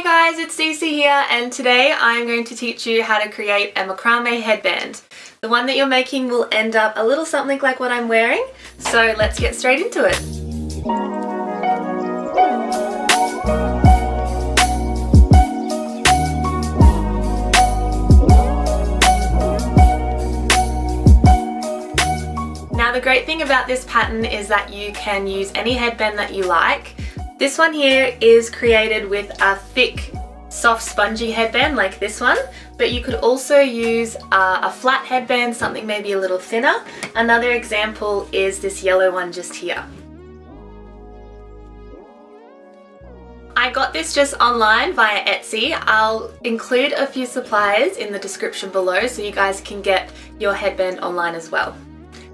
Hi guys, it's Stacey here, and today I'm going to teach you how to create a macrame headband. The one that you're making will end up a little something like what I'm wearing, so let's get straight into it. Now the great thing about this pattern is that you can use any headband that you like. This one here is created with a thick, soft, spongy headband like this one, but you could also use a flat headband, something maybe a little thinner. Another example is this yellow one just here. I got this just online via Etsy. I'll include a few supplies in the description below so you guys can get your headband online as well.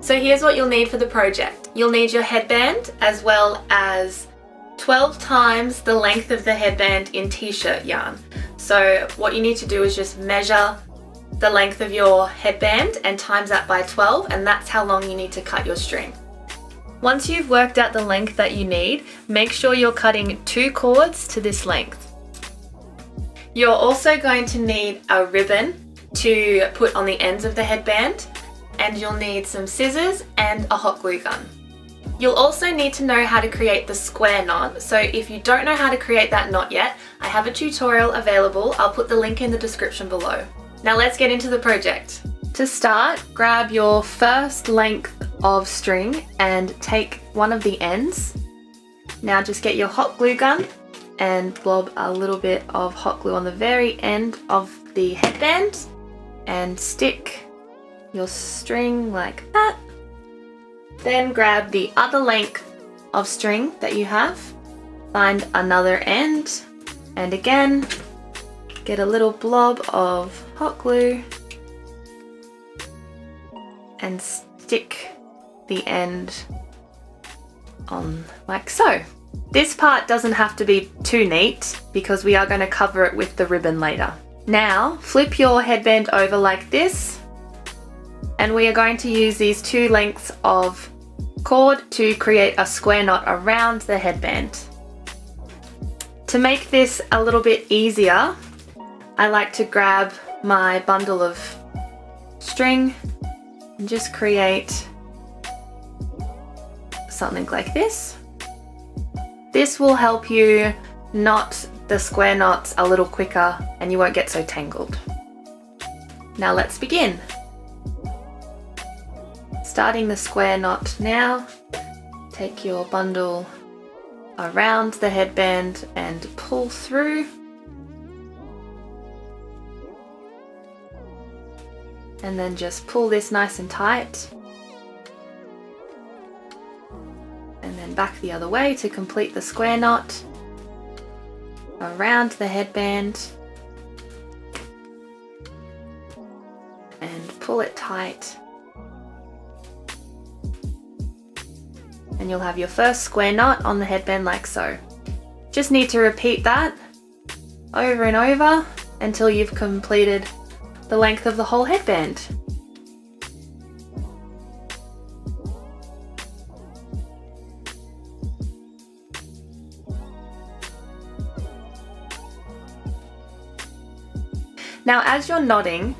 So here's what you'll need for the project. You'll need your headband as well as 12 times the length of the headband in t-shirt yarn. So what you need to do is just measure the length of your headband and times that by 12, and that's how long you need to cut your string. Once you've worked out the length that you need, make sure you're cutting 2 cords to this length. You're also going to need a ribbon to put on the ends of the headband, and you'll need some scissors and a hot glue gun. You'll also need to know how to create the square knot, so if you don't know how to create that knot yet, I have a tutorial available. I'll put the link in the description below. Now let's get into the project. To start, grab your first length of string and take one of the ends. Now just get your hot glue gun and blob a little bit of hot glue on the very end of the headband and stick your string like that. Then grab the other length of string that you have, find another end, and again get a little blob of hot glue and stick the end on like so. This part doesn't have to be too neat because we are going to cover it with the ribbon later. Now flip your headband over like this, and we are going to use these 2 lengths of cord to create a square knot around the headband. To make this a little bit easier, I like to grab my bundle of string and just create something like this. This will help you knot the square knots a little quicker and you won't get so tangled. Now let's begin. Starting the square knot now, take your bundle around the headband and pull through. And then just pull this nice and tight. And then back the other way to complete the square knot around the headband. And pull it tight. And you'll have your first square knot on the headband like so. Just need to repeat that over and over until you've completed the length of the whole headband. Now as you're knotting,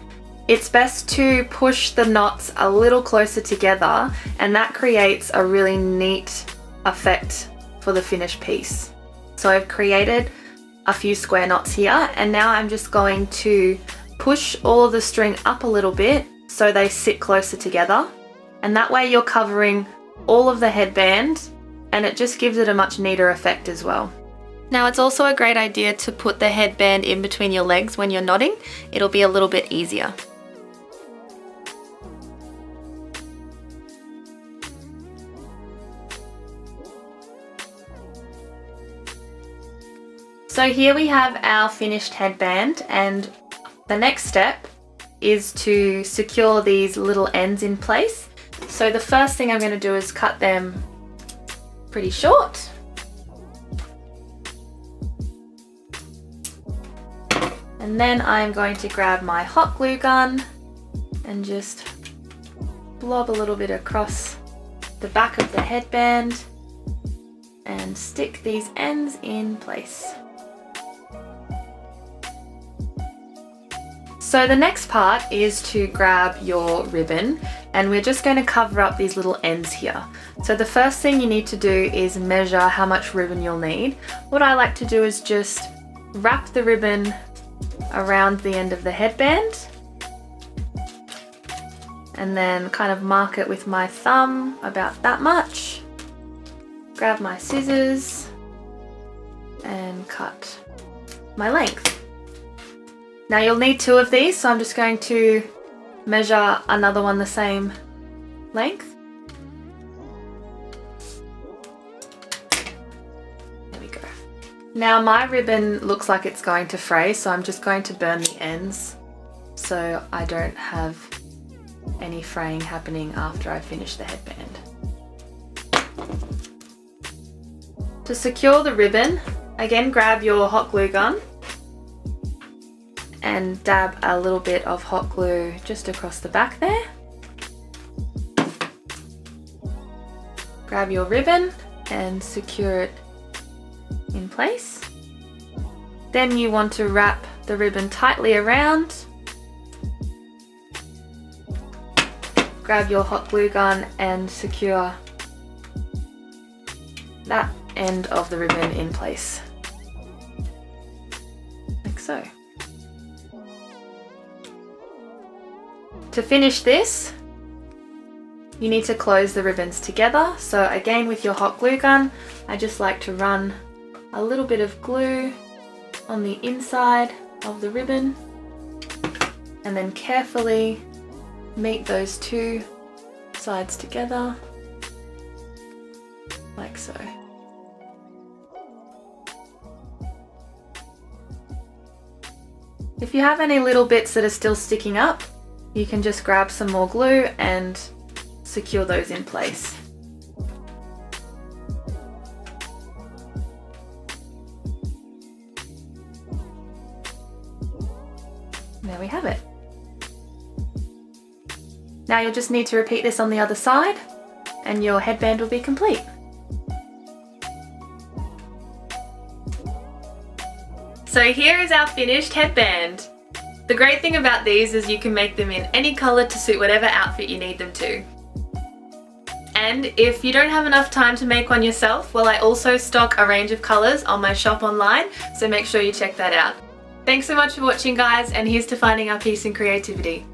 it's best to push the knots a little closer together, and that creates a really neat effect for the finished piece. So I've created a few square knots here, and now I'm just going to push all of the string up a little bit so they sit closer together, and that way you're covering all of the headband and it just gives it a much neater effect as well. Now it's also a great idea to put the headband in between your legs when you're knotting. It'll be a little bit easier. So here we have our finished headband, and the next step is to secure these little ends in place. So the first thing I'm going to do is cut them pretty short. And then I'm going to grab my hot glue gun and just blob a little bit across the back of the headband and stick these ends in place. So the next part is to grab your ribbon, and we're just going to cover up these little ends here. So the first thing you need to do is measure how much ribbon you'll need. What I like to do is just wrap the ribbon around the end of the headband and then kind of mark it with my thumb about that much. Grab my scissors and cut my length. Now you'll need 2 of these, so I'm just going to measure another one the same length. There we go. Now my ribbon looks like it's going to fray, so I'm just going to burn the ends so I don't have any fraying happening after I finish the headband. To secure the ribbon, again grab your hot glue gun and dab a little bit of hot glue just across the back there. Grab your ribbon and secure it in place. Then you want to wrap the ribbon tightly around. Grab your hot glue gun and secure that end of the ribbon in place, like so. To finish this, you need to close the ribbons together. So again, with your hot glue gun, I just like to run a little bit of glue on the inside of the ribbon and then carefully meet those 2 sides together, like so. If you have any little bits that are still sticking up, you can just grab some more glue and secure those in place. There we have it. Now you'll just need to repeat this on the other side and your headband will be complete. So here is our finished headband. The great thing about these is you can make them in any colour to suit whatever outfit you need them to. And if you don't have enough time to make one yourself, well, I also stock a range of colours on my shop online, so make sure you check that out. Thanks so much for watching, guys, and here's to finding our peace and creativity.